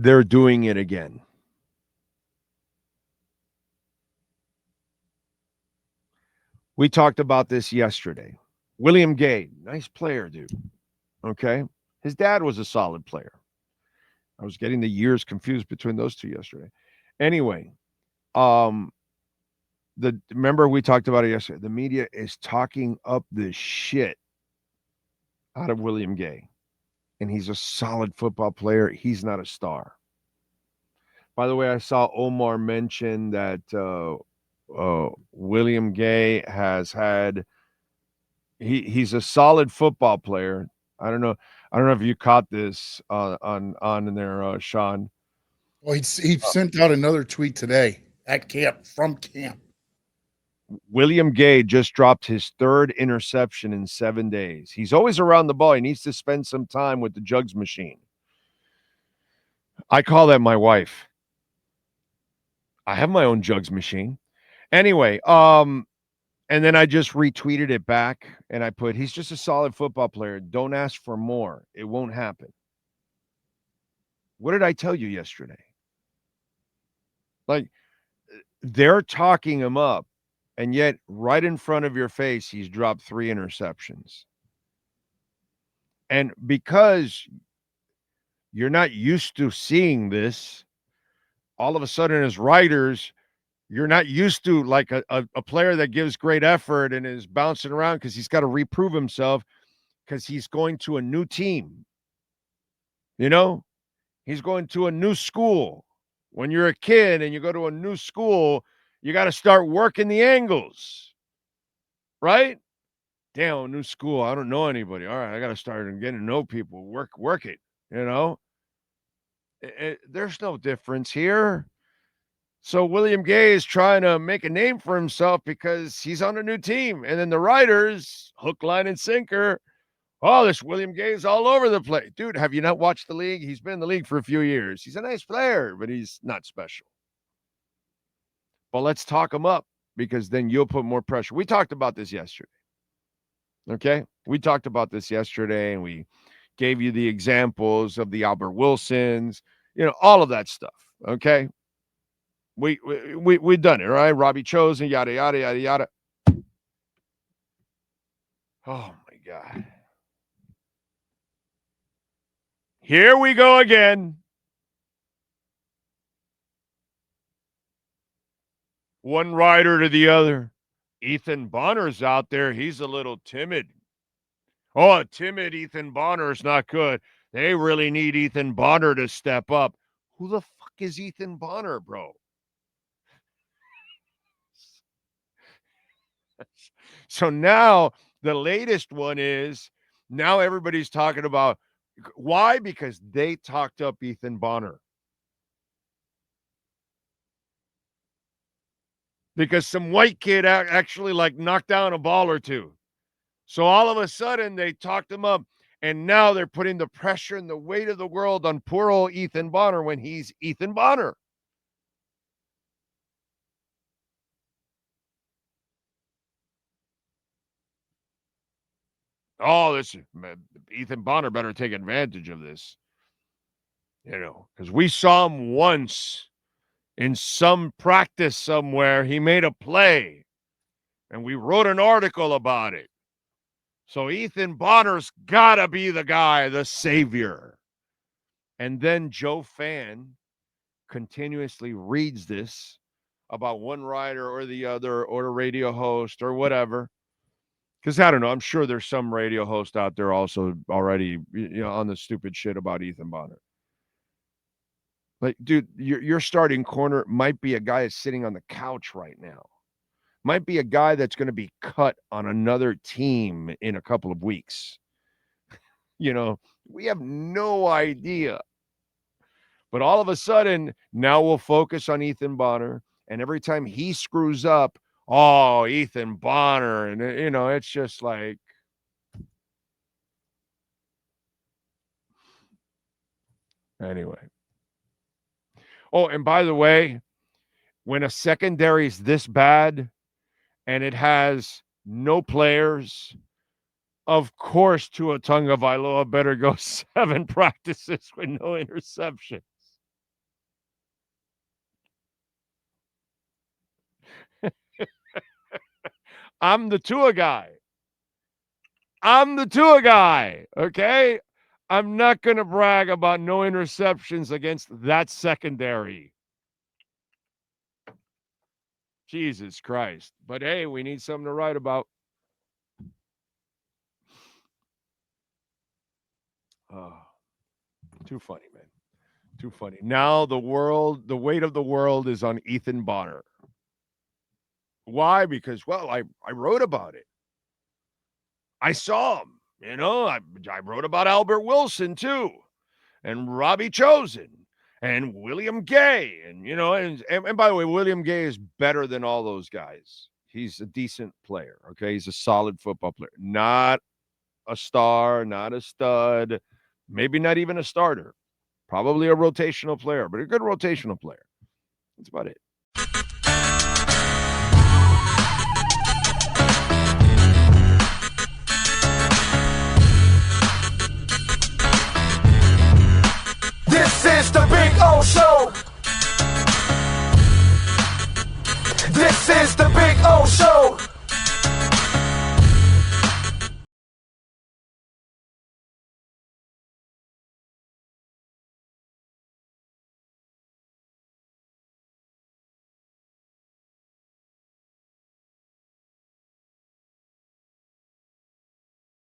they're doing it again. We talked about this yesterday. William Gay, nice player, dude. Okay. His dad was a solid player. I was getting the years confused between those two yesterday. Anyway, um, remember we talked about it yesterday. The media is talking up the shit out of William Gay. And he's a solid football player. He's not a star. By the way, I saw Omar mention that William Gay has had he's a solid football player. I don't know. I don't know if you caught this on in there, Sean. Well, he sent out another tweet today at camp, from camp. William Gay just dropped his third interception in 7 days. He's always around the ball. He needs to spend some time with the jugs machine. I call that my wife. I have my own jugs machine. Anyway, and then I just retweeted it back and I put, he's just a solid football player. Don't ask for more. It won't happen. What did I tell you yesterday? Like, they're talking him up, and yet right in front of your face, he's dropped 3 interceptions. And because you're not used to seeing this, all of a sudden as writers, you're not used to like a player that gives great effort and is bouncing around because he's got to reprove himself because he's going to a new team. You know, he's going to a new school. When you're a kid and you go to a new school, you got to start working the angles, right? Damn, new school. I don't know anybody. All right, I got to start getting to know people. Work it. You know, there's no difference here. So William Gay is trying to make a name for himself because he's on a new team. And then the writers, hook, line, and sinker, oh, this William Gay is all over the place. Dude, have you not watched the league? He's been in the league for a few years. He's a nice player, but he's not special. But let's talk him up because then you'll put more pressure. We talked about this yesterday. Okay? We talked about this yesterday and we gave you the examples of the Albert Wilsons, all of that stuff. Okay? We've done it, right? Robbie Chosen, yada, yada, yada, yada. Oh, my God. Here we go again. One rider to the other. Ethan Bonner's out there. He's a little timid. Oh, timid Ethan Bonner is not good. They really need Ethan Bonner to step up. Who the fuck is Ethan Bonner, bro? So now the latest one is now everybody's talking about why? Because they talked up Ethan Bonner. Because some white kid actually knocked down a ball or two. So all of a sudden they talked him up and now they're putting the pressure and the weight of the world on poor old Ethan Bonner when he's Ethan Bonner. Oh, Ethan Bonner better take advantage of this. Because we saw him once in some practice somewhere. He made a play, and we wrote an article about it. So Ethan Bonner's got to be the guy, the savior. And then Joe Fan continuously reads this about one writer or the other or a radio host or whatever. Because I don't know, I'm sure there's some radio host out there also already, on the stupid shit about Ethan Bonner. Like, dude, your starting corner might be a guy that's sitting on the couch right now. Might be a guy that's going to be cut on another team in a couple of weeks. We have no idea. But all of a sudden, now we'll focus on Ethan Bonner. And every time he screws up, oh, Ethan Bonner. And, it's just like. Anyway. Oh, and by the way, when a secondary is this bad and it has no players, of course Tua Tagovailoa better go 7 practices with no interceptions. I'm the Tua guy. Okay? I'm not going to brag about no interceptions against that secondary. Jesus Christ. But hey, we need something to write about. Oh, too funny, man. Too funny. Now the weight of the world is on Ethan Bonner. Why? Because, well, I wrote about it. I saw him. I wrote about Albert Wilson too, and Robbie Chosen, and William Gay, and by the way, William Gay is better than all those guys. He's a decent player. Okay, he's a solid football player, not a star, not a stud, maybe not even a starter, probably a rotational player, but a good rotational player. That's about it.